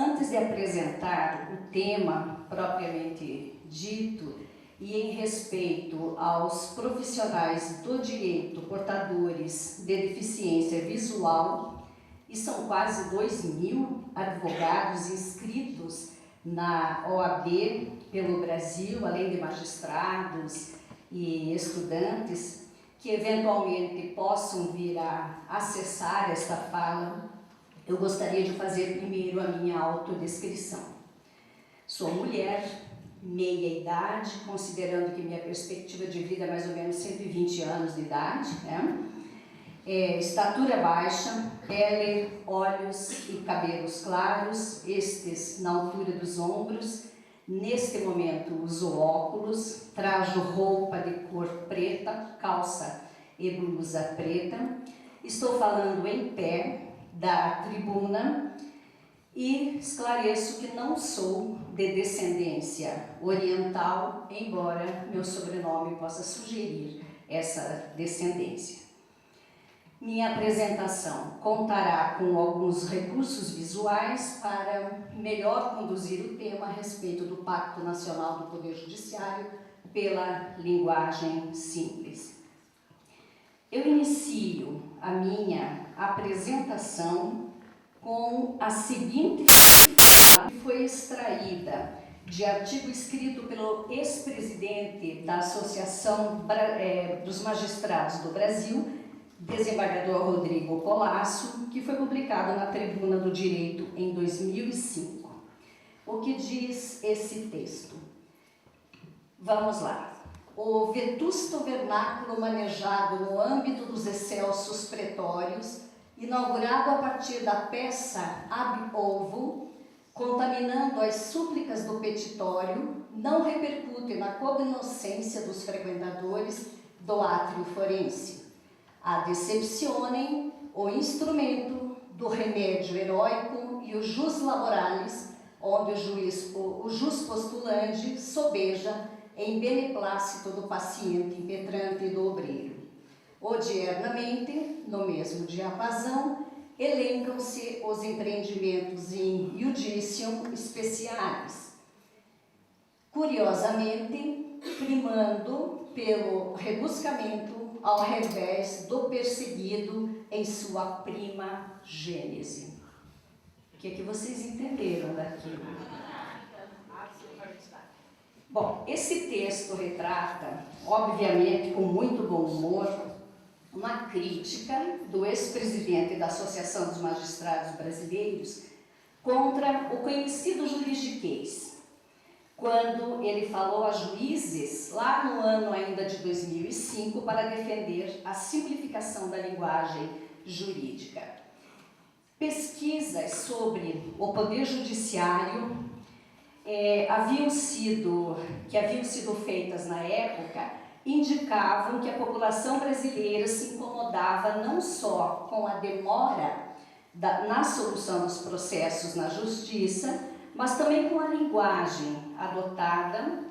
Antes de apresentar o tema propriamente dito e em respeito aos profissionais do direito portadores de deficiência visual, e são quase 2.000 advogados inscritos na OAB pelo Brasil, além de magistrados e estudantes, que eventualmente possam vir a acessar esta fala, eu gostaria de fazer primeiro a minha autodescrição. Sou mulher, meia idade, considerando que minha perspectiva de vida é mais ou menos 120 anos de idade, né? Estatura baixa, pele, olhos e cabelos claros, estes na altura dos ombros. Neste momento uso óculos, trajo roupa de cor preta, calça e blusa preta. Estou falando em pé da tribuna e esclareço que não sou de descendência oriental, embora meu sobrenome possa sugerir essa descendência. Minha apresentação contará com alguns recursos visuais para melhor conduzir o tema a respeito do Pacto Nacional do Poder Judiciário pela linguagem simples. Eu inicio a minha apresentação com a seguinte fala, que foi extraída de artigo escrito pelo ex-presidente da Associação dos Magistrados do Brasil, desembargador Rodrigo Colasso, que foi publicado na Tribuna do Direito em 2005. O que diz esse texto? Vamos lá. O vetusto vernáculo manejado no âmbito dos excelsos pretórios, inaugurado a partir da peça ab ovo, contaminando as súplicas do petitório, não repercute na cognoscência dos frequentadores do átrio forense. A decepcionem o instrumento do remédio heróico e o jus laboralis, onde o jus postulante sobeja em beneplácito do paciente impetrante e do obreiro. Odiernamente, no mesmo diapasão, elencam-se os empreendimentos in iudicium specialis, curiosamente primando pelo rebuscamento ao revés do perseguido em sua prima gênese. O que é que vocês entenderam daquilo? Bom, esse texto retrata, obviamente com muito bom humor, uma crítica do ex-presidente da Associação dos Magistrados Brasileiros contra o conhecido juridiquês, quando ele falou a juízes, lá no ano ainda de 2005, para defender a simplificação da linguagem jurídica. Pesquisas sobre o Poder Judiciário haviam sido feitas na época, indicavam que a população brasileira se incomodava não só com a demora na solução dos processos na justiça, mas também com a linguagem adotada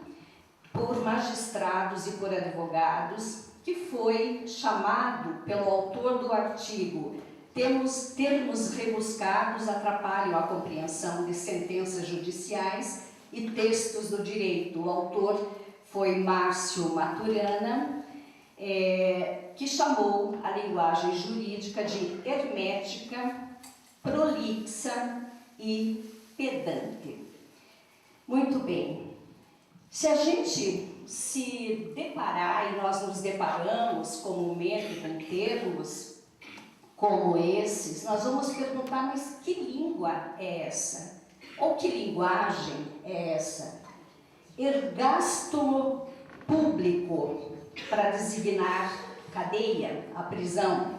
por magistrados e por advogados, que foi chamado pelo autor do artigo termos rebuscados atrapalham a compreensão de sentenças judiciais e textos do direito. O autor foi Márcio Maturana, que chamou a linguagem jurídica de hermética, prolixa e pedante. Muito bem. Se a gente se deparar, e nós nos deparamos comumente com termos como esses, nós vamos perguntar, mas que língua é essa? Ou que linguagem é essa? Ergástulo público, para designar cadeia, a prisão.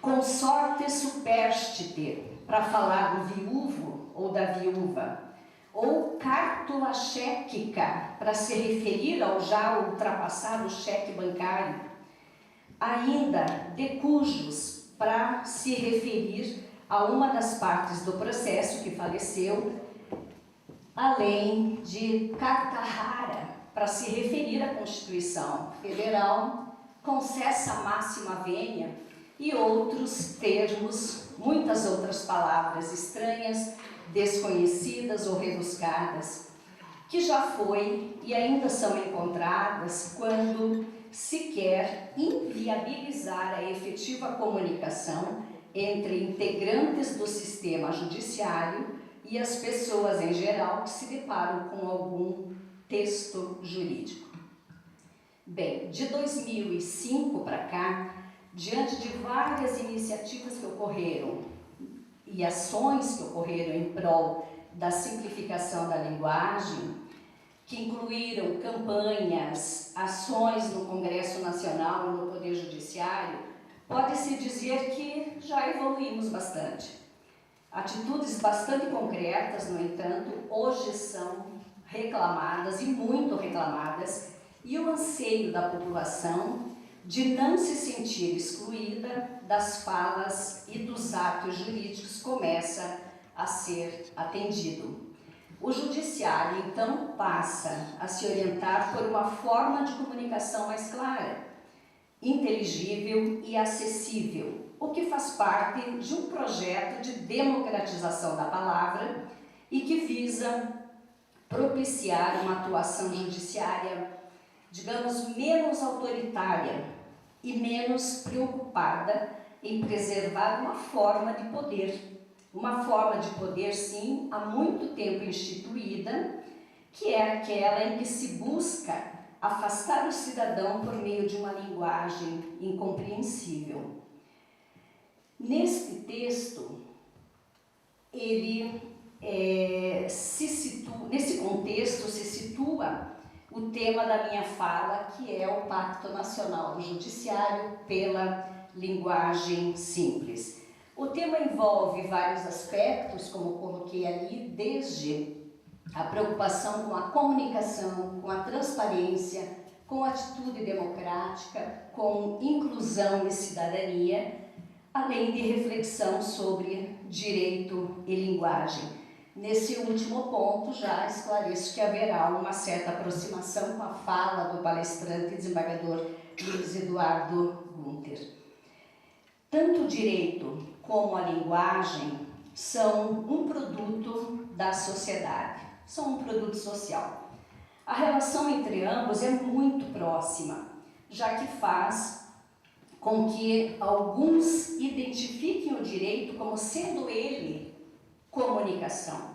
Consorte superstite, para falar do viúvo ou da viúva. Ou cártula chequica, para se referir ao já ultrapassado cheque bancário. Ainda de cujos, para se referir a uma das partes do processo que faleceu, além de carta rara, para se referir à Constituição Federal, concessa máxima vênia e outros termos, muitas outras palavras estranhas desconhecidas ou rebuscadas, que já foi e ainda são encontradas quando se quer inviabilizar a efetiva comunicação entre integrantes do sistema judiciário e as pessoas em geral que se deparam com algum texto jurídico. Bem, de 2005 para cá, diante de várias iniciativas que ocorreram e ações que ocorreram em prol da simplificação da linguagem, que incluíram campanhas, ações no Congresso Nacional e no Poder Judiciário, pode-se dizer que já evoluímos bastante. Atitudes bastante concretas, no entanto, hoje são reclamadas e muito reclamadas, e o anseio da população de não se sentir excluída das falas e dos atos jurídicos começa a ser atendido. O judiciário, então, passa a se orientar por uma forma de comunicação mais clara, inteligível e acessível, o que faz parte de um projeto de democratização da palavra e que visa propiciar uma atuação judiciária, digamos, menos autoritária e menos preocupada em preservar uma forma de poder, sim, há muito tempo instituída, que é aquela em que se busca afastar o cidadão por meio de uma linguagem incompreensível. Neste texto, nesse contexto se situa o tema da minha fala, que é o Pacto Nacional do Judiciário pela Linguagem Simples. O tema envolve vários aspectos, como coloquei ali, desde a preocupação com a comunicação, com a transparência, com a atitude democrática, com inclusão e cidadania, além de reflexão sobre direito e linguagem. Nesse último ponto, já esclareço que haverá uma certa aproximação com a fala do palestrante desembargador Luiz Eduardo Gunter. Tanto o direito como a linguagem são um produto da sociedade, são um produto social. A relação entre ambos é muito próxima, já que faz com que alguns identifiquem o direito como sendo ele comunicação,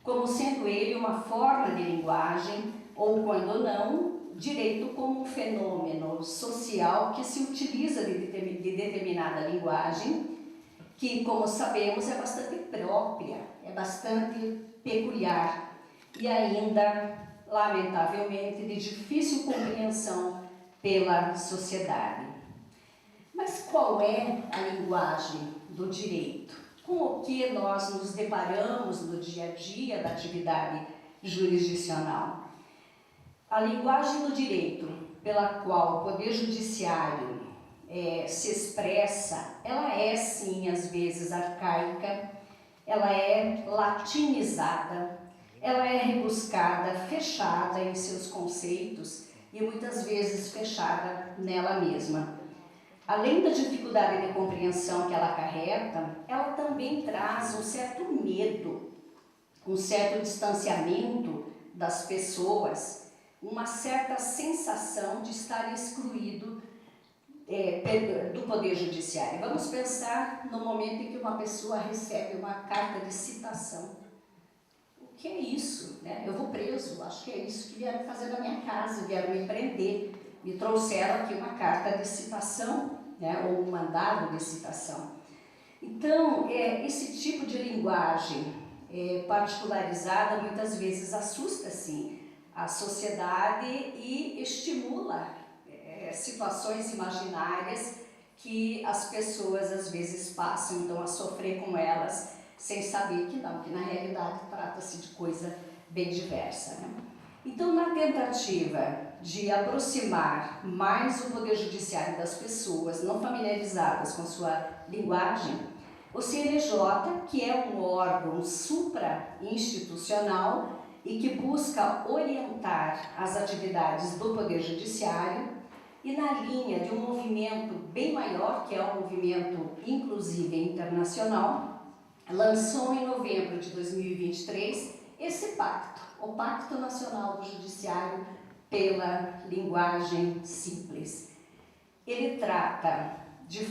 como sendo ele uma forma de linguagem, ou, quando não, direito como um fenômeno social que se utiliza de determinada linguagem, que, como sabemos, é bastante própria, é bastante peculiar e ainda, lamentavelmente, de difícil compreensão pela sociedade. Mas qual é a linguagem do direito? Com o que nós nos deparamos no dia a dia da atividade jurisdicional? A linguagem do direito, pela qual o Poder Judiciário se expressa, ela é sim, às vezes, arcaica, ela é latinizada, ela é rebuscada, fechada em seus conceitos e muitas vezes fechada nela mesma. Além da dificuldade de compreensão que ela acarreta, ela também traz um certo medo, um certo distanciamento das pessoas, uma certa sensação de estar excluído do Poder Judiciário. Vamos pensar no momento em que uma pessoa recebe uma carta de citação. O que é isso? Eu vou preso, acho que é isso que vieram fazer na minha casa, vieram me prender, me trouxeram aqui uma carta de citação, ou um mandado de citação. Então, esse tipo de linguagem particularizada muitas vezes assusta, sim, a sociedade e estimula situações imaginárias que as pessoas às vezes passam então a sofrer com elas, sem saber que não, que na realidade trata-se de coisa bem diversa. Então, na tentativa de aproximar mais o Poder Judiciário das pessoas não familiarizadas com sua linguagem, o CNJ, que é um órgão supra-institucional e que busca orientar as atividades do Poder Judiciário, e na linha de um movimento bem maior, que é o movimento inclusive internacional, lançou em novembro de 2023 esse pacto, o Pacto Nacional do Judiciário pela Linguagem Simples. Ele trata de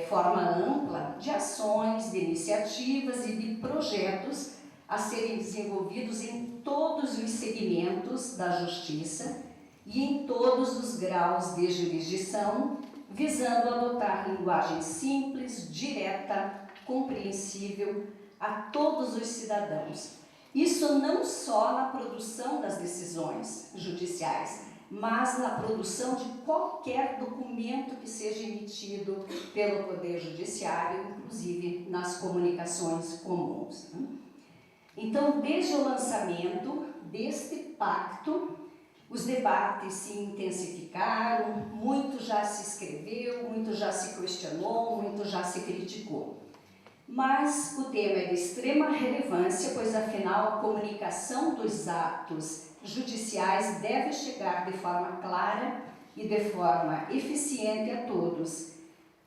forma ampla de ações, de iniciativas e de projetos a serem desenvolvidos em todos os segmentos da justiça e em todos os graus de jurisdição, visando adotar linguagem simples, direta, compreensível a todos os cidadãos. Isso não só na produção das decisões judiciais, mas na produção de qualquer documento que seja emitido pelo Poder Judiciário, inclusive nas comunicações comuns. Então, desde o lançamento deste pacto, os debates se intensificaram, muito já se escreveu, muito já se questionou, muito já se criticou. Mas o tema é de extrema relevância, pois afinal a comunicação dos atos judiciais deve chegar de forma clara e de forma eficiente a todos.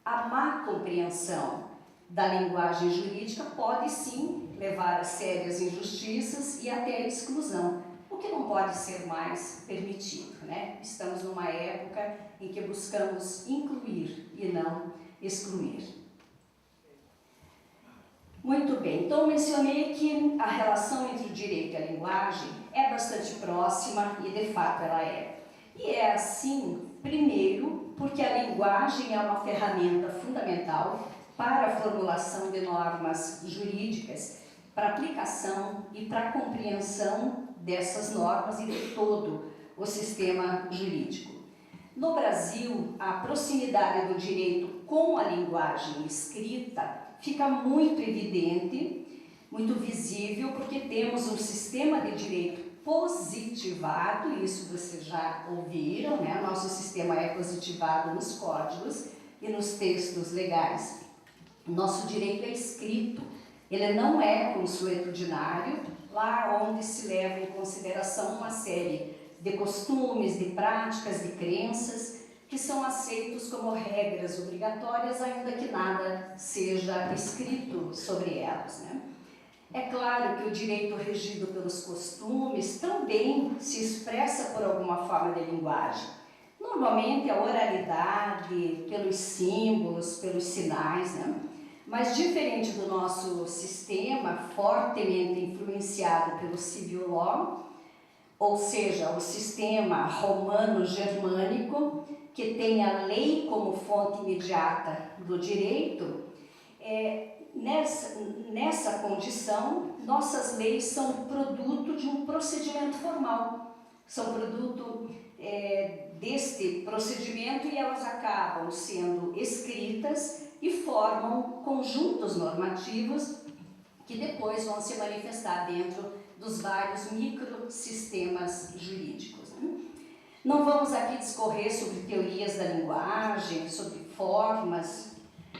A má compreensão da linguagem jurídica pode sim levar a sérias injustiças e até a exclusão, o que não pode ser mais permitido, né? Estamos numa época em que buscamos incluir e não excluir. Muito bem, então mencionei que a relação entre o direito e a linguagem é bastante próxima e de fato ela é. E é assim, primeiro, porque a linguagem é uma ferramenta fundamental para a formulação de normas jurídicas, para aplicação e para a compreensão dessas normas e de todo o sistema jurídico. No Brasil, a proximidade do direito com a linguagem escrita fica muito evidente, muito visível, porque temos um sistema de direito positivado, isso vocês já ouviram, né? Nosso sistema é positivado nos códigos e nos textos legais. Nosso direito é escrito, ele não é consuetudinário, lá onde se leva em consideração uma série de costumes, de práticas, de crenças, que são aceitos como regras obrigatórias, ainda que nada seja escrito sobre elas, né? É claro que o direito regido pelos costumes também se expressa por alguma forma de linguagem. Normalmente a oralidade, pelos símbolos, pelos sinais, né? Mas diferente do nosso sistema, fortemente influenciado pelo civil law, ou seja, o sistema romano-germânico, que tem a lei como fonte imediata do direito, nessa condição, nossas leis são produto de um procedimento formal, são produto deste procedimento e elas acabam sendo escritas e formam conjuntos normativos que depois vão se manifestar dentro dos vários microsistemas jurídicos. Não vamos aqui discorrer sobre teorias da linguagem, sobre formas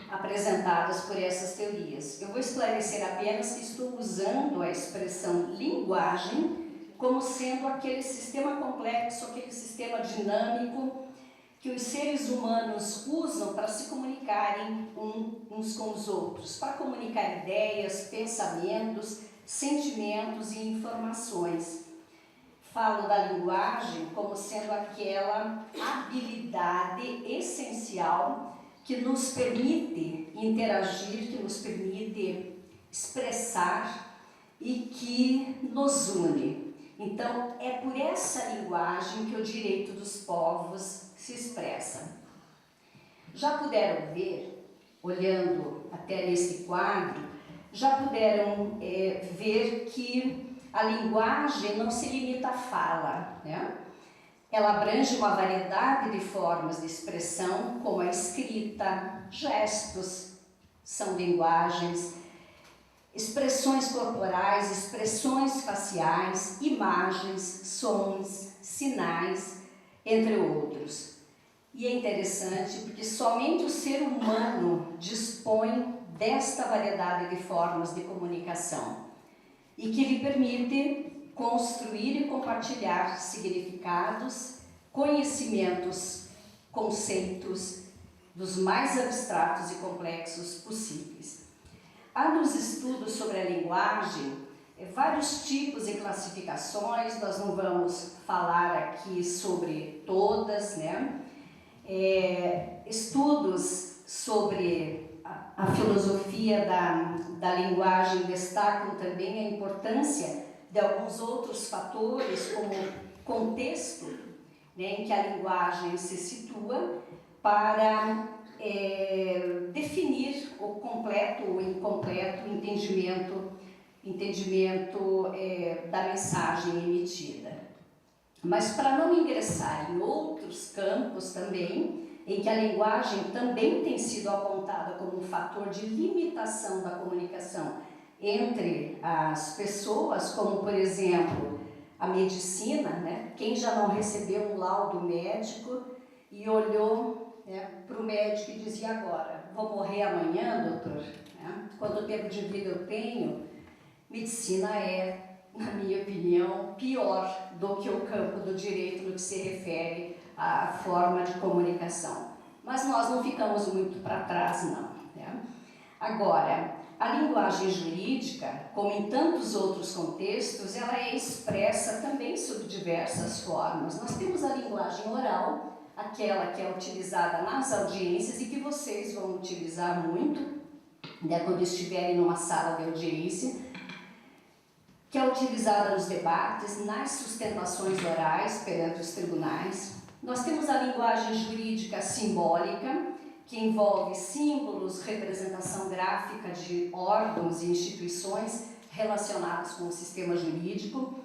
apresentadas por essas teorias. Eu vou esclarecer apenas que estou usando a expressão linguagem como sendo aquele sistema complexo, aquele sistema dinâmico que os seres humanos usam para se comunicarem uns com os outros, para comunicar ideias, pensamentos, sentimentos e informações. Falo da linguagem como sendo aquela habilidade essencial que nos permite interagir, que nos permite expressar e que nos une. Então, é por essa linguagem que o direito dos povos se expressa. Já puderam ver, olhando até nesse quadro, já puderam ver que a linguagem não se limita à fala, né? Ela abrange uma variedade de formas de expressão, como a escrita, gestos são linguagens, expressões corporais, expressões faciais, imagens, sons, sinais, entre outros. E é interessante porque somente o ser humano dispõe desta variedade de formas de comunicação e que lhe permite construir e compartilhar significados, conhecimentos, conceitos dos mais abstratos e complexos possíveis. Há nos estudos sobre a linguagem vários tipos e classificações, nós não vamos falar aqui sobre todas, né? Estudos sobre a filosofia da linguagem destacam também a importância de alguns outros fatores, como contexto, né, em que a linguagem se situa, para definir o completo ou incompleto entendimento da mensagem emitida. Mas para não ingressar em outros campos também, em que a linguagem também tem sido apontada como um fator de limitação da comunicação entre as pessoas, como, por exemplo, a medicina, né? Quem já não recebeu um laudo médico e olhou, né, para o médico e dizia: agora, vou morrer amanhã, doutor? Né? Quanto tempo de vida eu tenho? Medicina é, na minha opinião, pior do que o campo do direito no que se refere à forma de comunicação. Mas nós não ficamos muito para trás, não. Né? Agora, a linguagem jurídica, como em tantos outros contextos, ela é expressa também sob diversas formas. Nós temos a linguagem oral, aquela que é utilizada nas audiências e que vocês vão utilizar muito, né, quando estiverem numa sala de audiência, que é utilizada nos debates, nas sustentações orais perante os tribunais. Nós temos a linguagem jurídica simbólica, que envolve símbolos, representação gráfica de órgãos e instituições relacionados com o sistema jurídico.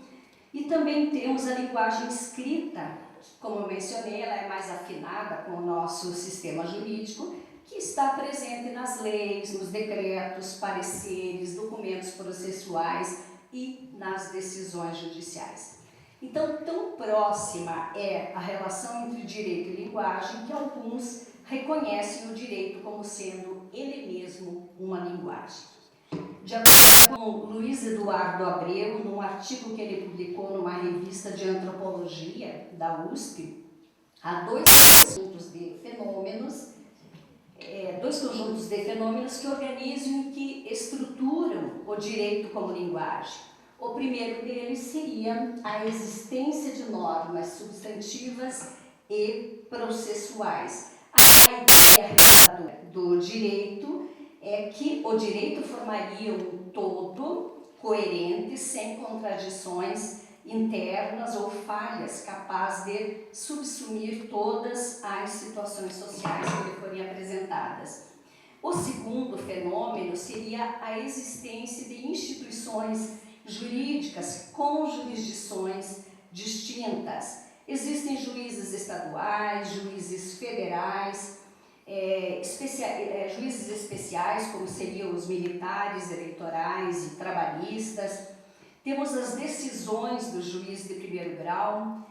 E também temos a linguagem escrita, como eu mencionei, ela é mais afinada com o nosso sistema jurídico, que está presente nas leis, nos decretos, pareceres, documentos processuais e nas decisões judiciais. Então, tão próxima é a relação entre direito e linguagem que alguns reconhecem o direito como sendo ele mesmo uma linguagem. De acordo com Luiz Eduardo Abreu, num artigo que ele publicou numa revista de antropologia da USP, há dois conjuntos de fenômenos que organizam e que estruturam o direito como linguagem. O primeiro deles seria a existência de normas substantivas e processuais. A ideia do direito é que o direito formaria um todo coerente, sem contradições internas ou falhas, capaz de subsumir todas as situações sociais que lhe forem apresentadas. O segundo fenômeno seria a existência de instituições jurídicas com jurisdições distintas. Existem juízes estaduais, juízes federais, juízes especiais, como seriam os militares, eleitorais e trabalhistas. Temos as decisões do juiz de primeiro grau,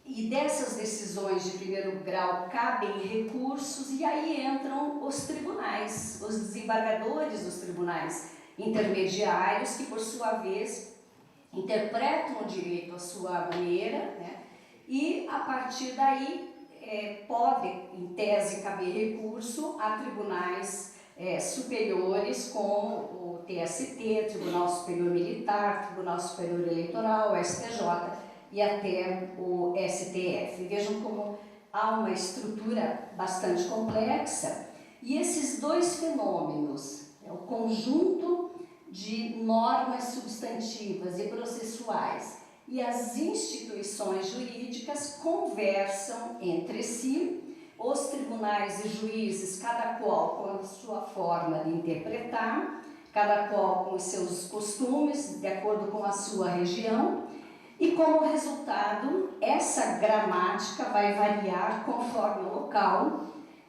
e dessas decisões de primeiro grau cabem recursos, e aí entram os tribunais, os desembargadores dos tribunais intermediários, que por sua vez interpretam o direito à sua maneira, né? E a partir daí pode, em tese, caber recurso a tribunais superiores, como o TST, Tribunal Superior Militar, Tribunal Superior Eleitoral, o STJ e até o STF. Vejam como há uma estrutura bastante complexa, e esses dois fenômenos, o conjunto de normas substantivas e processuais e as instituições jurídicas, conversam entre si. Os tribunais e juízes, cada qual com a sua forma de interpretar, cada qual com os seus costumes, de acordo com a sua região, e como resultado, essa gramática vai variar conforme o local,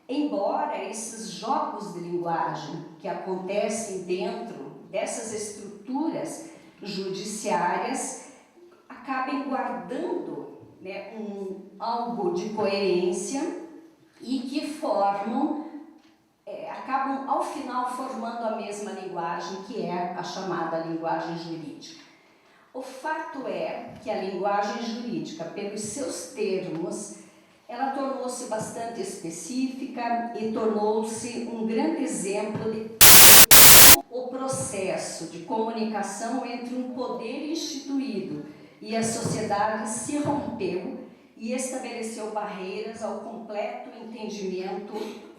embora esses jogos de linguagem que acontecem dentro dessas estruturas judiciárias acabem guardando, né, algo de coerência, e que acabam ao final formando a mesma linguagem, que é a chamada linguagem jurídica. O fato é que a linguagem jurídica, pelos seus termos, ela tornou-se bastante específica e tornou-se um grande exemplo de comunicação entre um poder instituído e a sociedade se rompeu e estabeleceu barreiras ao completo entendimento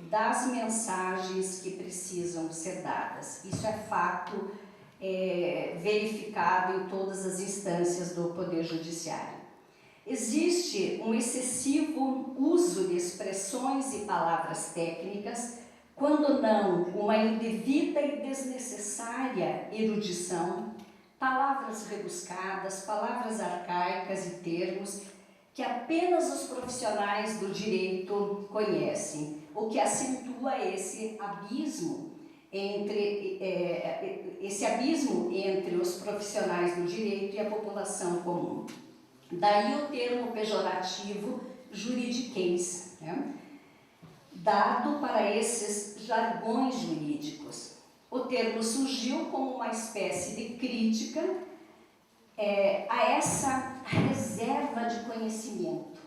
das mensagens que precisam ser dadas. Isso é fato verificado em todas as instâncias do Poder Judiciário. Existe um excessivo uso de expressões e palavras técnicas, quando não uma indevida e desnecessária erudição, palavras rebuscadas, palavras arcaicas e termos que apenas os profissionais do direito conhecem, o que acentua esse abismo entre os profissionais do direito e a população comum. Daí o termo pejorativo juridiquês, né? Dado para esses jargões jurídicos. O termo surgiu como uma espécie de crítica a essa reserva de conhecimento.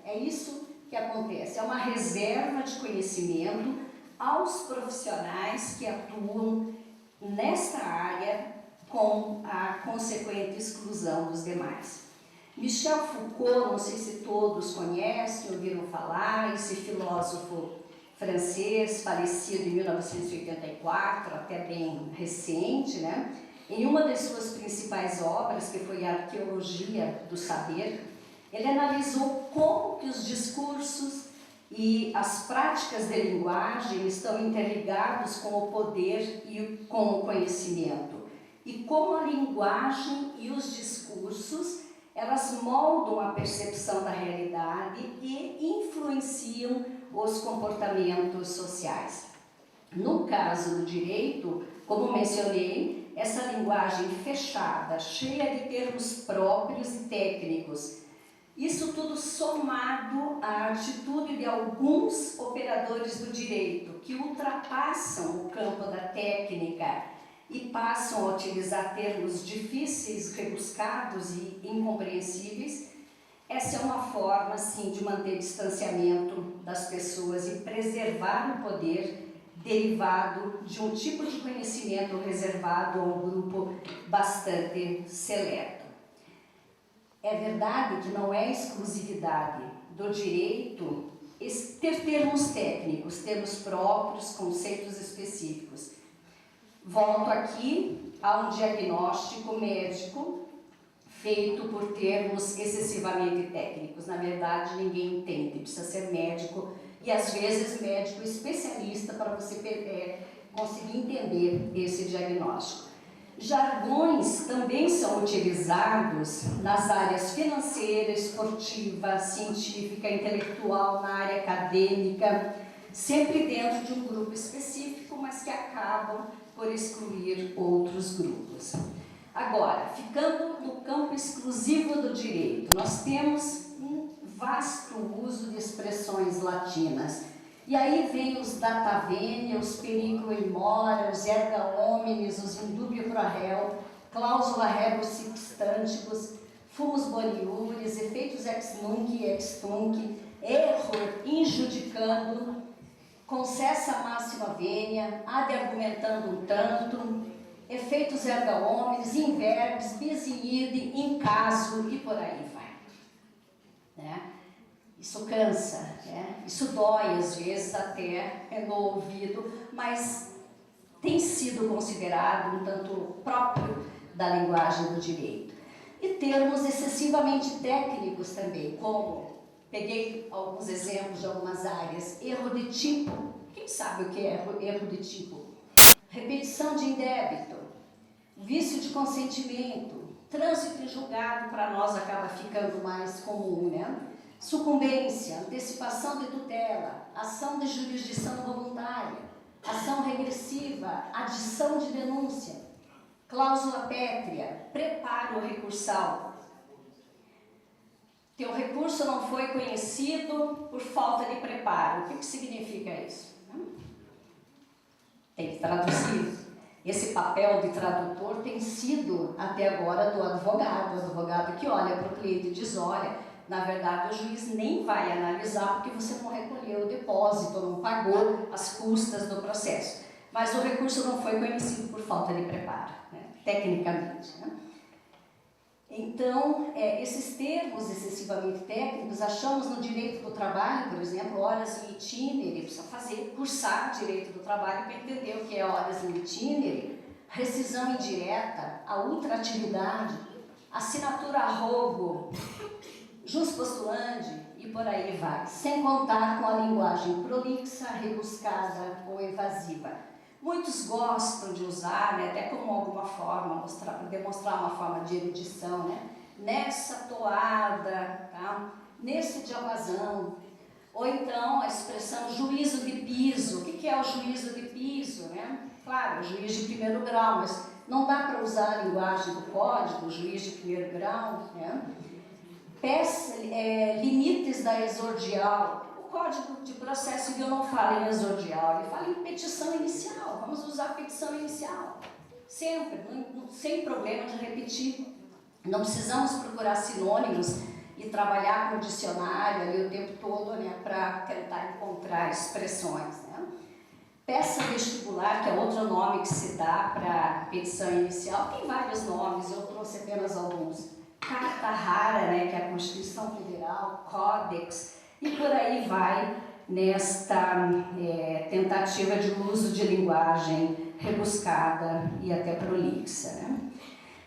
É isso que acontece, é uma reserva de conhecimento aos profissionais que atuam nesta área com a consequente exclusão dos demais. Michel Foucault, não sei se todos conhecem, ouviram falar, esse filósofo francês, falecido em 1984, até bem recente, né? Em uma das suas principais obras, que foi a Arqueologia do Saber, ele analisou como que os discursos e as práticas de linguagem estão interligados com o poder e com o conhecimento, e como a linguagem e os discursos elas moldam a percepção da realidade e influenciam os comportamentos sociais. No caso do direito, como mencionei, essa linguagem fechada, cheia de termos próprios e técnicos, isso tudo somado à atitude de alguns operadores do direito que ultrapassam o campo da técnica e passam a utilizar termos difíceis, rebuscados e incompreensíveis, essa é uma forma, sim, de manter distanciamento das pessoas e preservar o poder derivado de um tipo de conhecimento reservado a um grupo bastante seleto. É verdade que não é exclusividade do direito ter termos técnicos, termos próprios, conceitos específicos. Volto aqui a um diagnóstico médico feito por termos excessivamente técnicos. Na verdade, ninguém entende, precisa ser médico e às vezes médico especialista para você conseguir entender esse diagnóstico. Jargões também são utilizados nas áreas financeira, esportiva, científica, intelectual, na área acadêmica, sempre dentro de um grupo específico, mas que acabam por excluir outros grupos. Agora, ficando no campo exclusivo do direito, nós temos um vasto uso de expressões latinas. E aí vem os data venia, os periculo in mora, os erga omnes, os indubio pro réu, clausula rebus sic stantibus, fumus boniuris, efeitos ex nunc e ex tunc, error injudicando, concessa máxima venia, ad argumentandum tantum, efeitos erga omnes, in verbis, bis in ide, in caso e por aí vai. Né? Isso cansa, né? Isso dói às vezes até no ouvido, mas tem sido considerado um tanto próprio da linguagem do direito. E termos excessivamente técnicos também, como, peguei alguns exemplos de algumas áreas, erro de tipo. Quem sabe o que é erro de tipo? Repetição de indébito, vício de consentimento, trânsito em julgado, para nós acaba ficando mais comum, né? Sucumbência, antecipação de tutela, ação de jurisdição voluntária, ação regressiva, adição de denúncia, cláusula pétrea, preparo recursal. Teu recurso não foi conhecido por falta de preparo. O que significa isso? Tem que traduzir. Esse papel de tradutor tem sido até agora do advogado. O advogado que olha para o cliente e diz, olha, na verdade o juiz nem vai analisar porque você não recolheu o depósito, não pagou as custas do processo. mas o recurso não foi conhecido por falta de preparo, né, tecnicamente. Né? Então, esses termos excessivamente técnicos, achamos no direito do trabalho, por exemplo, horas em itinere, precisa cursar direito do trabalho para entender o que é horas em itinere, rescisão indireta, a ultratividade, assinatura a rogo, jus postulandi e por aí vai, sem contar com a linguagem prolixa, rebuscada ou evasiva. Muitos gostam de usar, né, até como alguma forma, demonstrar uma forma de erudição, né, nessa toada, tá? Nesse diapasão, ou então a expressão juízo de piso. O que é o juízo de piso? Né? Claro, juiz de primeiro grau, mas não dá para usar a linguagem do código, juiz de primeiro grau, né? Limites da exordial. O Código de Processo Civil não fala em exordial, ele fala em petição inicial. Vamos usar a petição inicial, sempre, sem problema de repetir. Não precisamos procurar sinônimos e trabalhar com o dicionário ali o tempo todo, né, para tentar encontrar expressões. Né? Peça vestibular, que é outro nome que se dá para petição inicial, tem vários nomes, eu trouxe apenas alguns. Carta rara, né, que é a Constituição Federal, Códex, e por aí vai nesta tentativa de uso de linguagem rebuscada e até prolixa. Né?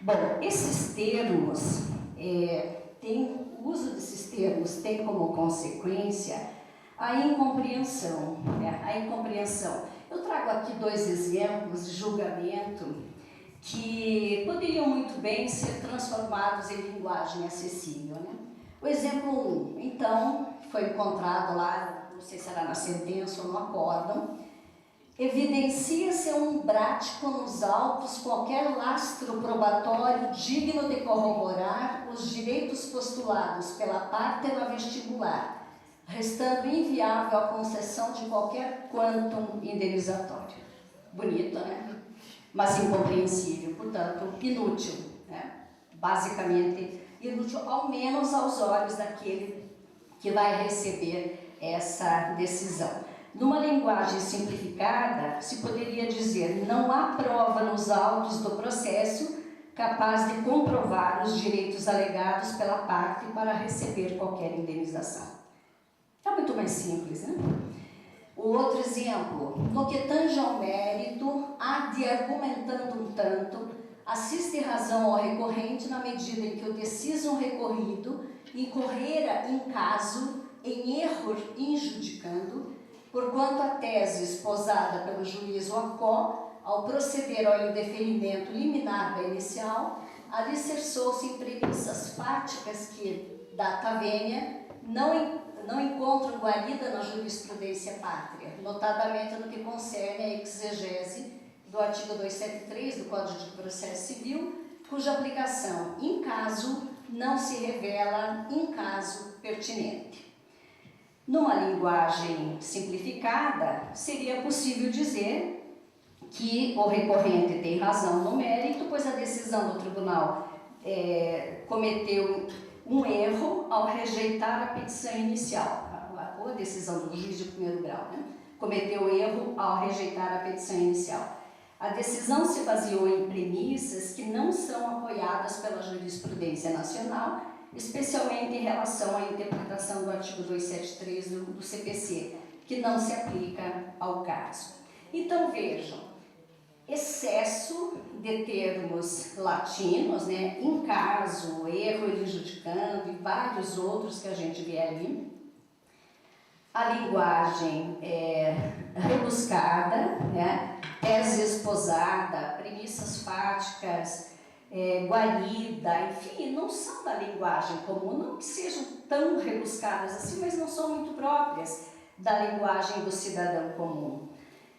Bom, esses termos, o uso desses termos tem como consequência a incompreensão. Né? A incompreensão. Eu trago aqui 2 exemplos de julgamento que poderiam muito bem ser transformados em linguagem acessível. Né? O exemplo 1, então, foi encontrado lá, não sei se era na sentença ou no acórdão, evidencia-se um prático nos autos qualquer lastro probatório digno de corroborar os direitos postulados pela parte na vestibular, restando inviável a concessão de qualquer quantum indenizatório. Bonito, né? Mas incompreensível, portanto, inútil, né? Basicamente inútil, ao menos aos olhos daquele que vai receber essa decisão. Numa linguagem simplificada, se poderia dizer: não há prova nos autos do processo capaz de comprovar os direitos alegados pela parte para receber qualquer indenização. Está muito mais simples, né? O outro exemplo: no que tange ao mérito, há de argumentando um tanto, assiste razão ao recorrente na medida em que o decisum recorrido incorrera em caso, em erro injudicando, porquanto a tese esposada pelo juiz ou acó, ao proceder ao indeferimento liminar da inicial, alicerçou-se em premissas fáticas que, data vênia, não encontram guarida na jurisprudência pátria, notadamente no que concerne à exegese do artigo 273 do Código de Processo Civil, cuja aplicação, em caso, não se revela em caso pertinente. Numa linguagem simplificada, seria possível dizer que o recorrente tem razão no mérito, pois a decisão do tribunal cometeu um erro ao rejeitar a petição inicial, ou a decisão do juiz de primeiro grau, né? Cometeu erro ao rejeitar a petição inicial. A decisão se baseou em premissas que não são apoiadas pela jurisprudência nacional, especialmente em relação à interpretação do artigo 273 do CPC, que não se aplica ao caso. Então, vejam, excesso de termos latinos, né, em caso, erro injudicando e vários outros que a gente vê ali. A linguagem rebuscada, né, tese esposada, premissas fáticas, guarida, enfim, não são da linguagem comum, não que sejam tão rebuscadas assim, mas não são muito próprias da linguagem do cidadão comum.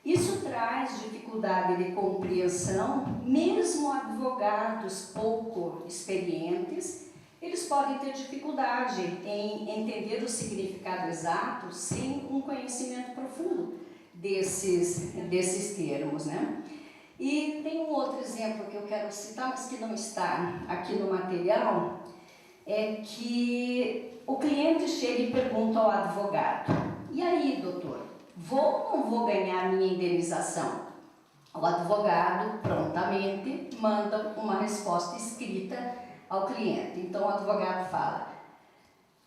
Isso traz dificuldade de compreensão, mesmo advogados pouco experientes, eles podem ter dificuldade em entender o significado exato sem um conhecimento profundo desses termos, né? E tem um outro exemplo que eu quero citar, mas que não está aqui no material, é que o cliente chega e pergunta ao advogado: e aí, doutor, vou ou não vou ganhar minha indenização? O advogado prontamente manda uma resposta escrita ao cliente. Então o advogado fala: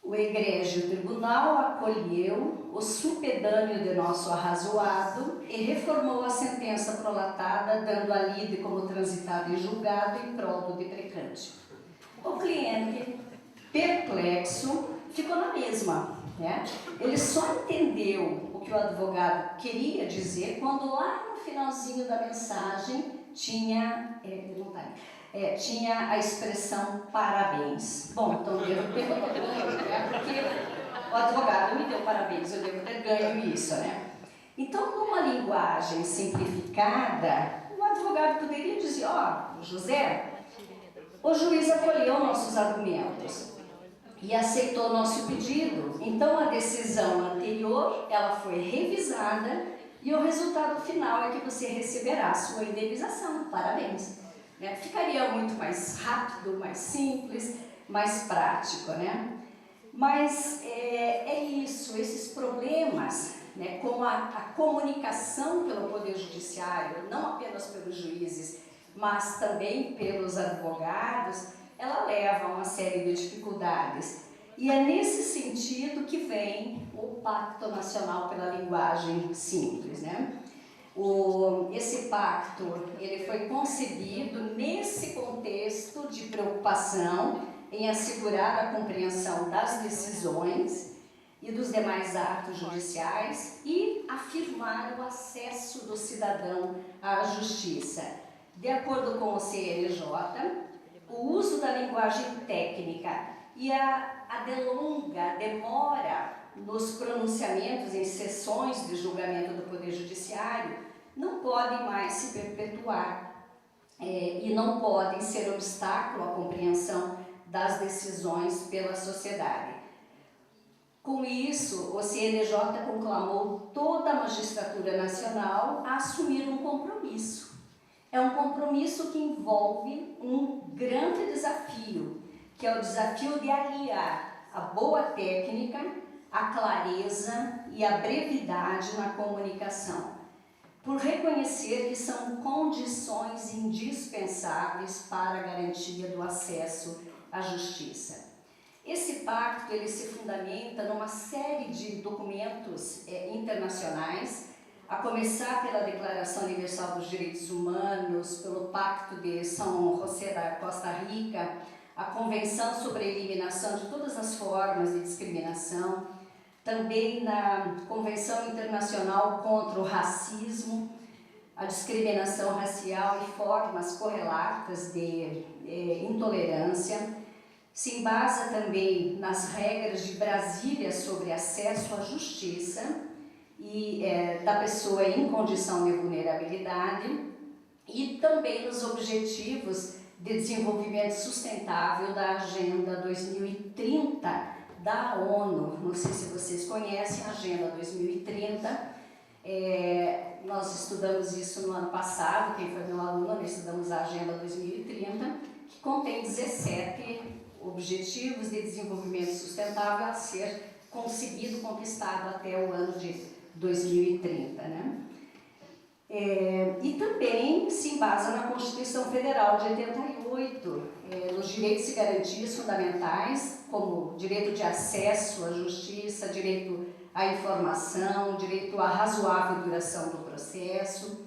o egrégio tribunal acolheu o supedâneo de nosso arrazoado e reformou a sentença prolatada, dando a lide como transitada em julgado em prol do deprecante. O cliente, perplexo, ficou na mesma, né? Ele só entendeu o que o advogado queria dizer quando lá no finalzinho da mensagem tinha, tinha a expressão parabéns. Bom, então eu devo ter ganho, né? Porque o advogado me deu parabéns, eu devo ter ganho isso, né? Então, numa linguagem simplificada, o advogado poderia dizer: ó, José, o juiz acolheu nossos argumentos e aceitou nosso pedido. Então a decisão anterior, ela foi revisada e o resultado final é que você receberá a sua indenização. Parabéns. Né? Ficaria muito mais rápido, mais simples, mais prático, né? Mas é isso, esses problemas, né, com a comunicação pelo Poder Judiciário, não apenas pelos juízes, mas também pelos advogados, ela leva a uma série de dificuldades. E é nesse sentido que vem o Pacto Nacional pela Linguagem Simples, né? Esse pacto, ele foi concebido nesse contexto de preocupação em assegurar a compreensão das decisões e dos demais atos judiciais e afirmar o acesso do cidadão à justiça. De acordo com o CNJ, o uso da linguagem técnica e a demora nos pronunciamentos em sessões de julgamento do Poder Judiciário não podem mais se perpetuar e não podem ser obstáculo à compreensão das decisões pela sociedade. Com isso, o CNJ conclamou toda a magistratura nacional a assumir um compromisso. É um compromisso que envolve um grande desafio, que é o desafio de aliar a boa técnica, a clareza e a brevidade na comunicação, por reconhecer que são condições indispensáveis para a garantia do acesso à justiça. Esse pacto ele se fundamenta numa série de documentos internacionais, a começar pela Declaração Universal dos Direitos Humanos, pelo Pacto de São José da Costa Rica, a Convenção sobre a Eliminação de todas as formas de discriminação, também na Convenção Internacional contra o Racismo, a discriminação racial e formas correlatas de intolerância. Se embasa também nas regras de Brasília sobre acesso à justiça e da pessoa em condição de vulnerabilidade e também nos objetivos de desenvolvimento sustentável da Agenda 2030 da ONU. Não sei se vocês conhecem a Agenda 2030. Nós estudamos isso no ano passado, quem foi meu aluno, nós estudamos a Agenda 2030, que contém 17 objetivos de desenvolvimento sustentável a ser conseguido, conquistado até o ano de 2030, né? E também se embasa na Constituição Federal de 88, nos direitos e garantias fundamentais, como direito de acesso à justiça, direito à informação, direito à razoável duração do processo.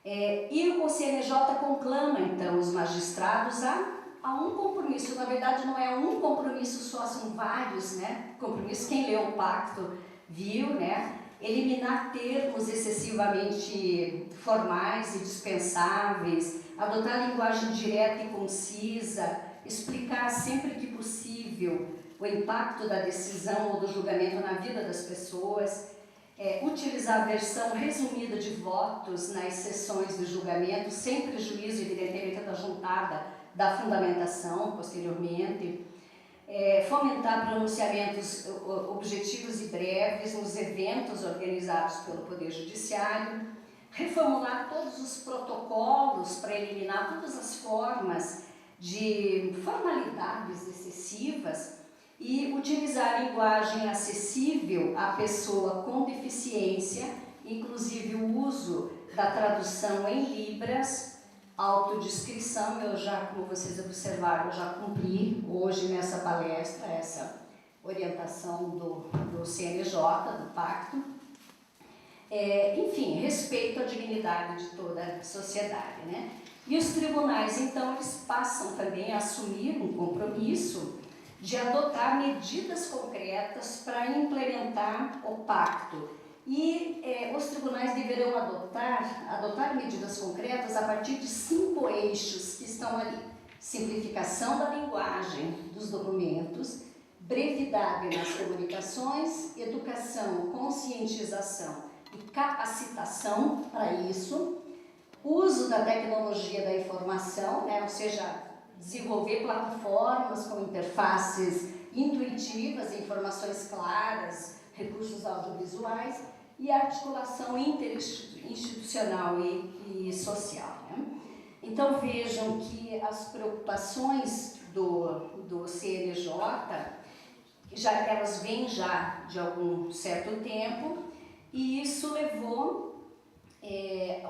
E o CNJ conclama, então, os magistrados a um compromisso. Na verdade, não é um compromisso só, são vários, né? Compromissos, quem leu o pacto viu, né? Eliminar termos excessivamente formais e dispensáveis, adotar linguagem direta e concisa, explicar sempre que possível o impacto da decisão ou do julgamento na vida das pessoas, utilizar a versão resumida de votos nas sessões de julgamento, sem prejuízo, evidentemente, da juntada da fundamentação posteriormente, fomentar pronunciamentos objetivos e breves nos eventos organizados pelo Poder Judiciário, reformular todos os protocolos para eliminar todas as formas de formalidades excessivas e utilizar a linguagem acessível à pessoa com deficiência, inclusive o uso da tradução em libras, autodescrição. Eu já, como vocês observaram, eu já cumpri hoje nessa palestra essa orientação do CNJ, do Pacto. Enfim, respeito à dignidade de toda a sociedade, né? E os tribunais, então, eles passam também a assumir um compromisso de adotar medidas concretas para implementar o pacto. E os tribunais deverão adotar medidas concretas a partir de 5 eixos que estão ali: simplificação da linguagem dos documentos, brevidade nas comunicações, educação, conscientização e capacitação para isso, uso da tecnologia da informação, né, ou seja, desenvolver plataformas com interfaces intuitivas, informações claras, recursos audiovisuais e articulação interinstitucional e social, né? Então vejam que as preocupações do CNJ, elas vêm já de algum certo tempo, e isso levou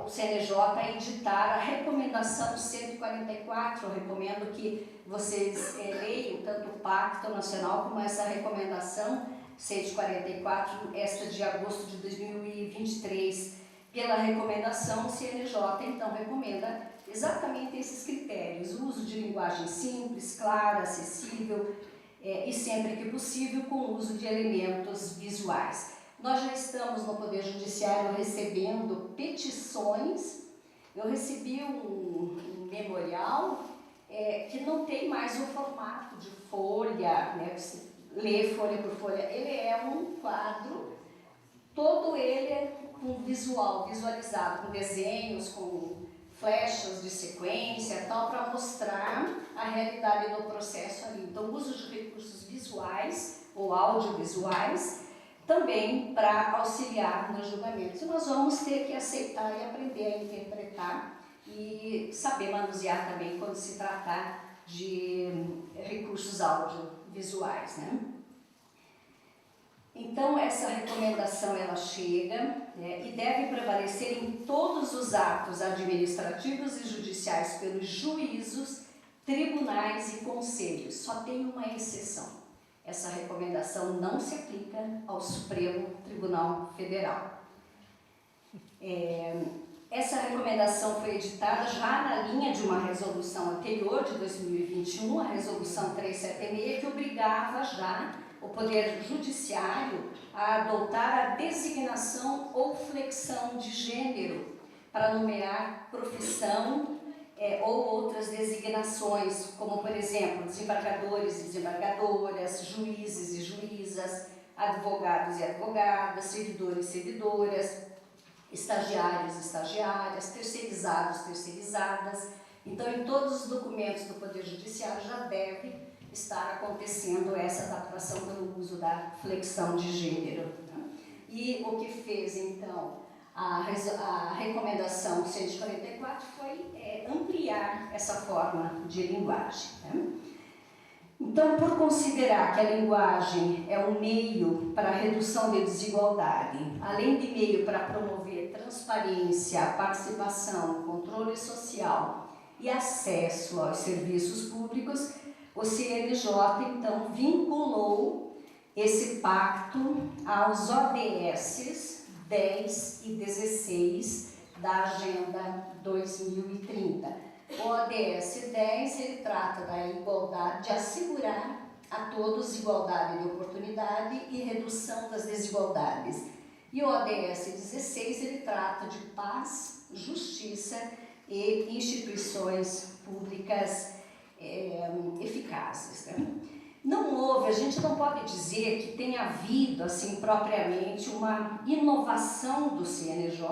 o CNJ a editar a recomendação 144. Eu recomendo que vocês leiam tanto o Pacto Nacional como essa recomendação 144, esta de agosto de 2023. Pela recomendação, o CNJ então recomenda exatamente esses critérios: o uso de linguagem simples, clara, acessível e, sempre que possível, com o uso de elementos visuais. Nós já estamos no Poder Judiciário recebendo petições. Eu recebi um memorial que não tem mais o formato de folha, né? Você lê folha por folha. Ele é um quadro, todo ele com visualizado, com desenhos, com flechas de sequência, tal, para mostrar a realidade do processo ali. Então, o uso de recursos visuais ou audiovisuais também para auxiliar nos julgamentos. E nós vamos ter que aceitar e aprender a interpretar e saber manusear também quando se tratar de recursos audiovisuais, né? Então, essa recomendação, ela chega, né, e deve prevalecer em todos os atos administrativos e judiciais pelos juízos, tribunais e conselhos. Só tem uma exceção: essa recomendação não se aplica ao Supremo Tribunal Federal. Essa recomendação foi editada já na linha de uma resolução anterior, de 2021, a Resolução 376, que obrigava já o Poder Judiciário a adotar a designação ou flexão de gênero para nomear profissão ou outras designações, como, por exemplo, desembargadores e desembargadoras, juízes e juízas, advogados e advogadas, servidores e servidoras, estagiários e estagiárias, terceirizados, terceirizadas. Então, em todos os documentos do Poder Judiciário já deve estar acontecendo essa adaptação pelo uso da flexão de gênero, né? E o que fez, então, a recomendação 144 foi ampliar essa forma de linguagem, né? Então, por considerar que a linguagem é um meio para a redução de desigualdade, além de meio para promover transparência, participação, controle social e acesso aos serviços públicos, o CNJ, então, vinculou esse pacto aos ODS 10 e 16 da Agenda 2030. O ODS 10, ele trata da igualdade, de assegurar a todos igualdade de oportunidade e redução das desigualdades. E o ODS 16, ele trata de paz, justiça e instituições públicas eficazes, né? Não houve, a gente não pode dizer que tenha havido, assim, propriamente uma inovação do CNJ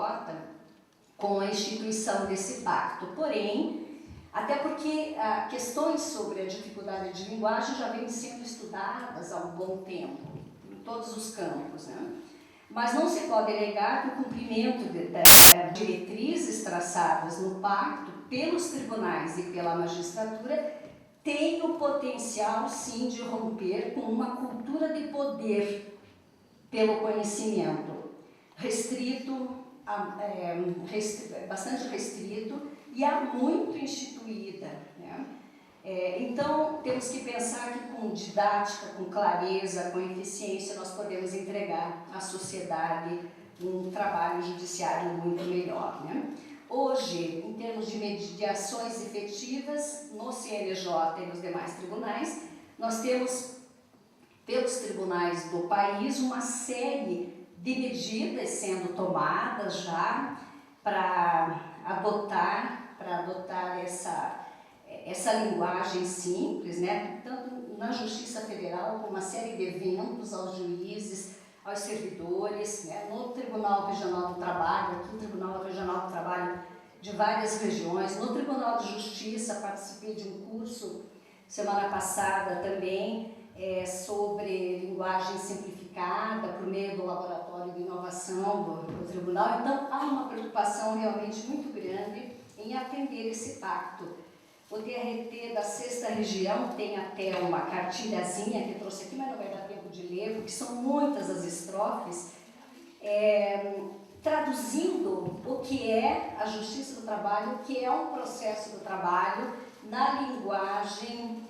com a instituição desse pacto, porém, até porque questões sobre a dificuldade de linguagem já vêm sendo estudadas há um bom tempo, em todos os campos, né? Mas não se pode negar que o cumprimento das diretrizes traçadas no pacto pelos tribunais e pela magistratura tem o potencial, sim, de romper com uma cultura de poder pelo conhecimento restrito, bastante restrito e há muito instituída, né? Então, temos que pensar que com didática, com clareza, com eficiência, nós podemos entregar à sociedade um trabalho judiciário muito melhor, né? Hoje, em termos de mediações efetivas, no CNJ e nos demais tribunais, nós temos, pelos tribunais do país, uma série de medidas sendo tomadas já para adotar essa linguagem simples, né? Tanto na Justiça Federal, com uma série de eventos aos juízes, aos servidores, né? No Tribunal Regional do Trabalho, aqui no Tribunal Regional do Trabalho de várias regiões, no Tribunal de Justiça, participei de um curso semana passada também sobre linguagem simplificada por meio do Laboratório de Inovação do Tribunal. Então, há uma preocupação realmente muito grande em atender esse pacto. O TRT da 6ª Região tem até uma cartilhazinha que eu trouxe aqui, mas não vai dar tempo de ler, porque são muitas as estrofes, traduzindo o que é a Justiça do Trabalho, o que é um processo do trabalho, na linguagem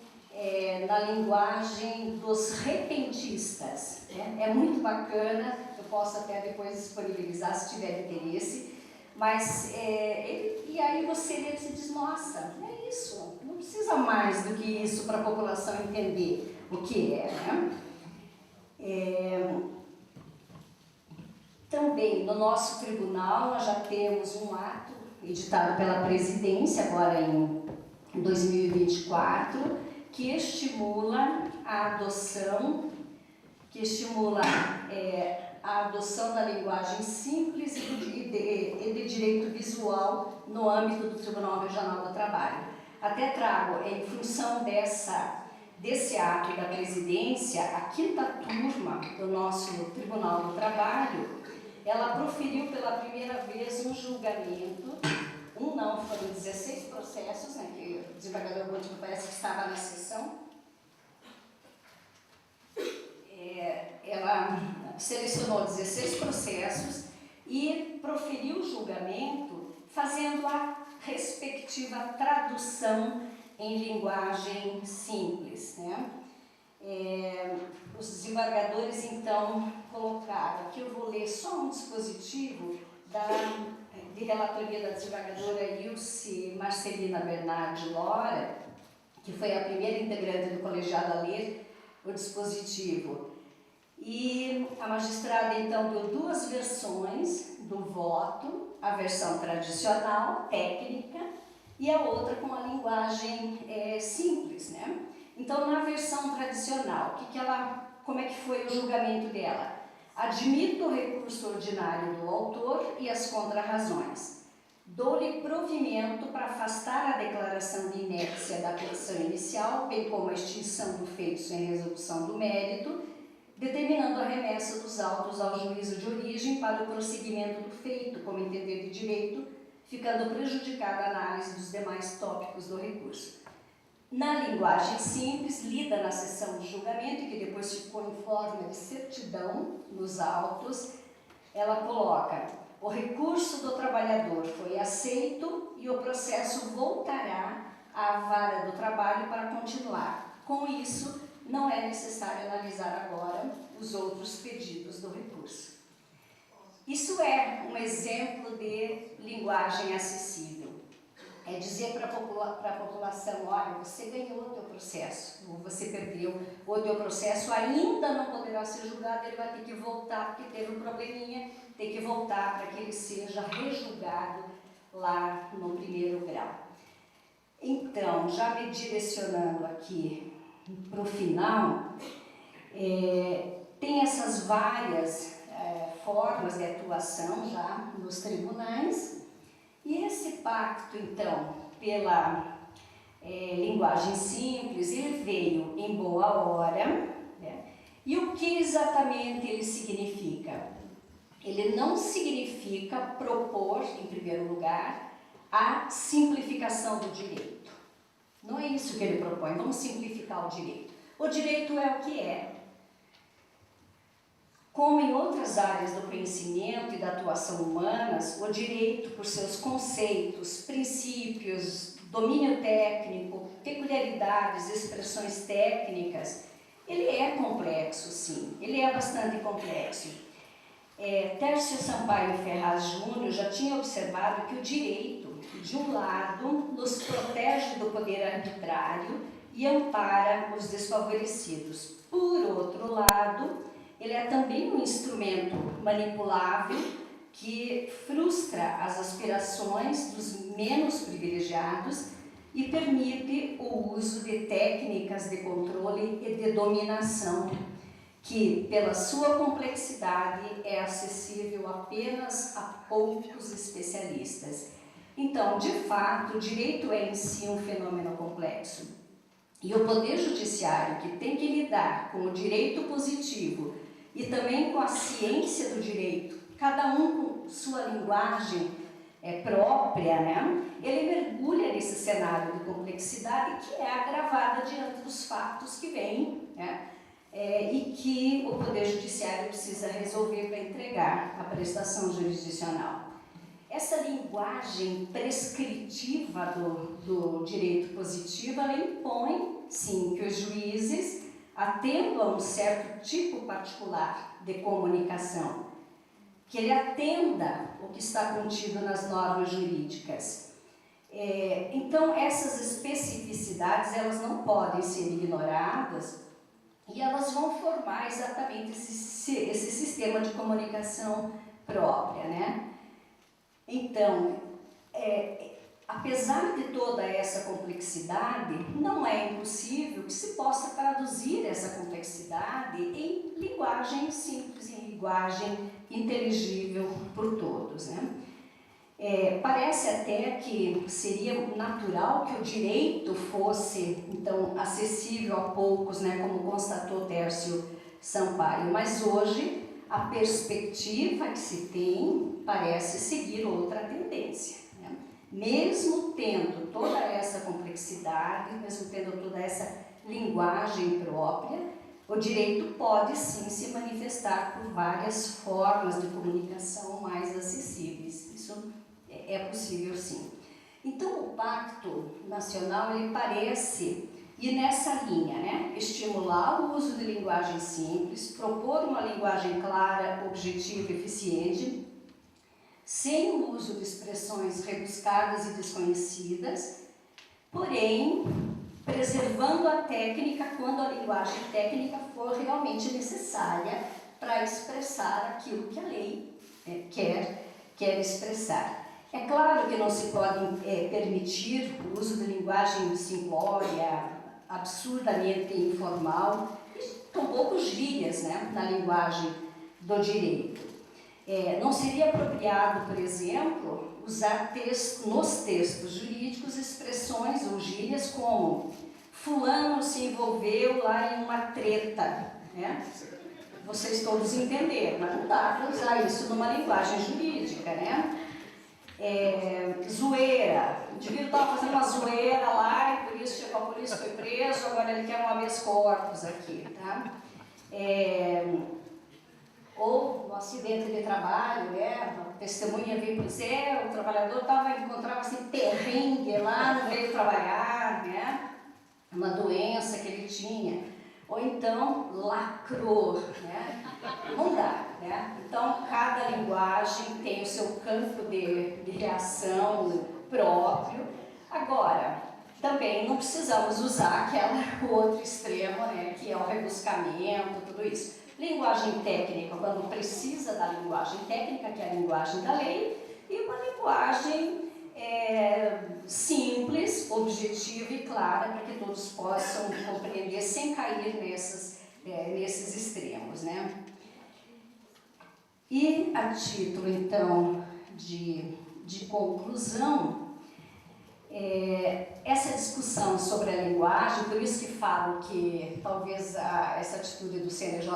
dos repentistas. Né? É muito bacana, eu posso até depois disponibilizar se tiver interesse, mas e aí você lê e se diz, nossa, é isso, não precisa mais do que isso para a população entender o que é, né? Também no nosso tribunal nós já temos um ato editado pela presidência agora em 2024 que estimula a adoção da linguagem simples e de direito visual no âmbito do Tribunal Regional do Trabalho. Até trago, em função desse ato da presidência, a 5ª turma do nosso Tribunal do Trabalho, ela proferiu pela primeira vez um julgamento, foram 16 processos, né, que o desembargador Búdico parece que estava na sessão. Ela selecionou 16 processos e proferiu o julgamento fazendo a respectiva tradução em linguagem simples, né? Os desembargadores, então, colocaram, aqui eu vou ler só um dispositivo de relatoria da desembargadora Ilse Marcelina Bernardi Lora, que foi a primeira integrante do colegiado a ler o dispositivo. E a magistrada, então, deu 2 versões do voto, a versão tradicional, técnica, e a outra com a linguagem simples, né? Então, na versão tradicional, como é que foi o julgamento dela? Admito o recurso ordinário do autor e as contrarrazões. Dou-lhe provimento para afastar a declaração de inépcia da petição inicial, bem como a extinção do feito sem resolução do mérito, determinando a remessa dos autos ao juízo de origem para o prosseguimento do feito, como entender de direito, ficando prejudicada a análise dos demais tópicos do recurso. Na linguagem simples, lida na sessão de julgamento, e que depois ficou em forma de certidão nos autos, ela coloca: o recurso do trabalhador foi aceito e o processo voltará à vara do trabalho para continuar. Com isso, não é necessário analisar agora os outros pedidos do recurso. Isso é um exemplo de linguagem acessível. É dizer para a população, olha, você ganhou o teu processo, ou você perdeu, ou o teu processo ainda não poderá ser julgado, ele vai ter que voltar, porque teve um probleminha, tem que voltar para que ele seja rejulgado lá no primeiro grau. Então, já me direcionando aqui para o final, tem essas várias formas de atuação já nos tribunais, e esse pacto, então, pela linguagem simples, ele veio em boa hora, né? E o que exatamente ele significa? Ele não significa propor, em primeiro lugar, a simplificação do direito. Não é isso que ele propõe, vamos simplificar o direito. O direito é o que é. Como em outras áreas do conhecimento e da atuação humanas, o direito, por seus conceitos, princípios, domínio técnico, peculiaridades, expressões técnicas, ele é complexo, sim, ele é bastante complexo. Tércio Sampaio Ferraz Júnior já tinha observado que o direito, de um lado, nos protege do poder arbitrário e ampara os desfavorecidos. Por outro lado, ele é também um instrumento manipulável que frustra as aspirações dos menos privilegiados e permite o uso de técnicas de controle e de dominação que, pela sua complexidade, é acessível apenas a poucos especialistas. Então, de fato, o direito é em si um fenômeno complexo. E o Poder Judiciário, que tem que lidar com o direito positivo e também com a ciência do direito, cada um com sua linguagem própria, né? Ele mergulha nesse cenário de complexidade que é agravada diante dos fatos que vêm, né? E que o Poder Judiciário precisa resolver para entregar a prestação jurisdicional. Essa linguagem prescritiva do direito positivo, ela impõe, sim, que os juízes atendam a um certo tipo particular de comunicação, que ele atenda o que está contido nas normas jurídicas. Então, essas especificidades, elas não podem ser ignoradas e elas vão formar exatamente esse sistema de comunicação própria, né? Então, apesar de toda essa complexidade, não é impossível que se possa traduzir essa complexidade em linguagem simples, em linguagem inteligível por todos, né? Parece até que seria natural que o direito fosse, então, acessível a poucos, né, como constatou Tércio Sampaio, mas hoje a perspectiva que se tem parece seguir outra tendência, né? Mesmo tendo toda essa complexidade, mesmo tendo toda essa linguagem própria, o direito pode sim se manifestar por várias formas de comunicação mais acessíveis. Isso é possível sim. Então o Pacto Nacional, ele parece ir nessa linha, né? Estimular o uso de linguagem simples, propor uma linguagem clara, objetiva e eficiente, sem o uso de expressões rebuscadas e desconhecidas, porém preservando a técnica quando a linguagem técnica for realmente necessária para expressar aquilo que a lei quer expressar. É claro que não se pode permitir o uso de linguagem simplória, absurdamente informal, e tampouco gírias, né, na linguagem do direito. Não seria apropriado, por exemplo, usar nos textos jurídicos expressões ou gírias como fulano se envolveu lá em uma treta, né? Vocês todos entenderam, mas não dá para usar isso numa linguagem jurídica, né? Zoeira, o indivíduo estava fazendo uma zoeira lá e por isso chegou a polícia, foi preso, agora ele quer um habeas corpus aqui, tá? Ou no acidente de trabalho, né? A testemunha veio dizer, o trabalhador encontrava-se perrengue lá, não veio trabalhar, né? Uma doença que ele tinha. Ou então, lacrou, né? Não dá, né? Então, cada linguagem tem o seu campo de reação próprio. Agora, também não precisamos usar o outro extremo, né? Que é o rebuscamento, tudo isso. Linguagem técnica, quando precisa da linguagem técnica, que é a linguagem da lei, e uma linguagem simples, objetiva e clara, para que todos possam compreender sem cair nesses extremos, né? E a título, então, de conclusão, essa discussão sobre a linguagem, por isso que falo que talvez essa atitude do CNJ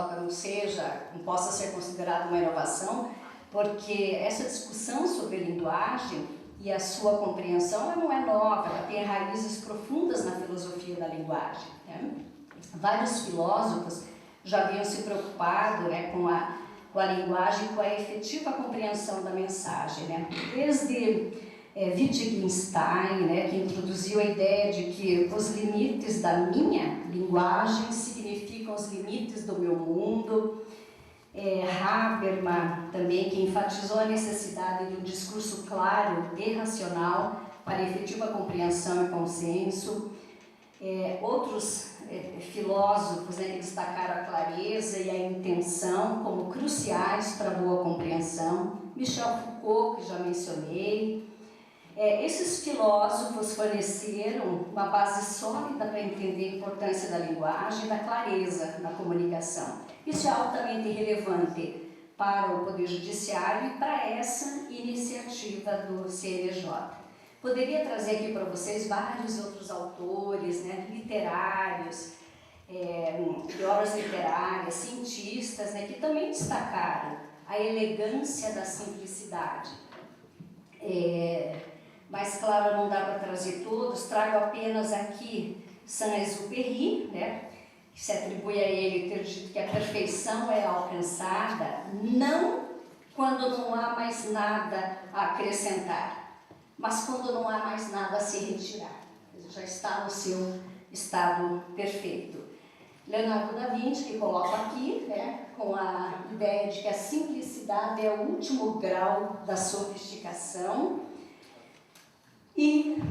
não possa ser considerada uma inovação, porque essa discussão sobre linguagem e a sua compreensão ela não é nova, ela tem raízes profundas na filosofia da linguagem, né? Vários filósofos já haviam se preocupado, né, com a com a linguagem, com a efetiva compreensão da mensagem, né? Desde Wittgenstein, né, que introduziu a ideia de que os limites da minha linguagem significam os limites do meu mundo. Habermas também, que enfatizou a necessidade de um discurso claro e racional para efetiva compreensão e consenso. Outros filósofos, né, destacaram a clareza e a intenção como cruciais para a boa compreensão. Michel Foucault, que já mencionei. Esses filósofos forneceram uma base sólida para entender a importância da linguagem e da clareza na comunicação. Isso é altamente relevante para o Poder Judiciário e para essa iniciativa do CNJ. Poderia trazer aqui para vocês vários outros autores, né, literários, de obras literárias, cientistas, né, que também destacaram a elegância da simplicidade. Mas, claro, não dá para trazer todos, trago apenas aqui Saint-Exupéry, né, que se atribui a ele ter dito que a perfeição é alcançada não quando não há mais nada a acrescentar, mas quando não há mais nada a se retirar. Já está no seu estado perfeito. Leonardo da Vinci, que coloca aqui, né, com a ideia de que a simplicidade é o último grau da sofisticação. E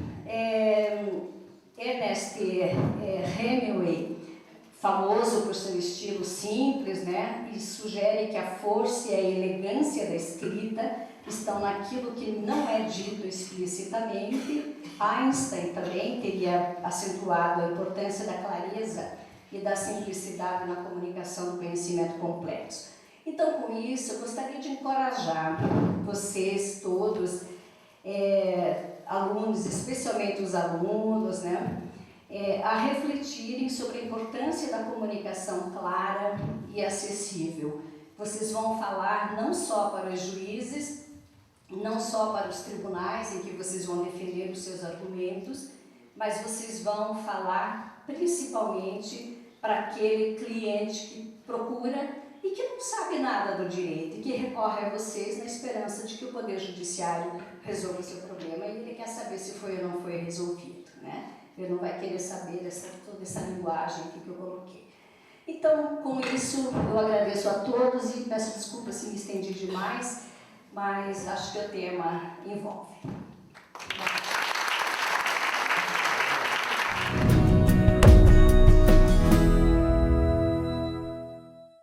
Ernest Hemingway, famoso por seu estilo simples, né, e sugere que a força e a elegância da escrita estão naquilo que não é dito explicitamente. Einstein também teria acentuado a importância da clareza e da simplicidade na comunicação do conhecimento complexo. Então, com isso, eu gostaria de encorajar vocês todos, alunos, especialmente os alunos, né, a refletirem sobre a importância da comunicação clara e acessível. Vocês vão falar não só para os juízes, não só para os tribunais em que vocês vão defender os seus argumentos, mas vocês vão falar principalmente para aquele cliente que procura e que não sabe nada do direito e que recorre a vocês na esperança de que o Poder Judiciário resolva o seu problema e ele quer saber se foi ou não foi resolvido, né? Ele não vai querer saber toda essa linguagem aqui que eu coloquei. Então, com isso, eu agradeço a todos e peço desculpas se me estendi demais, mas acho que o tema envolve.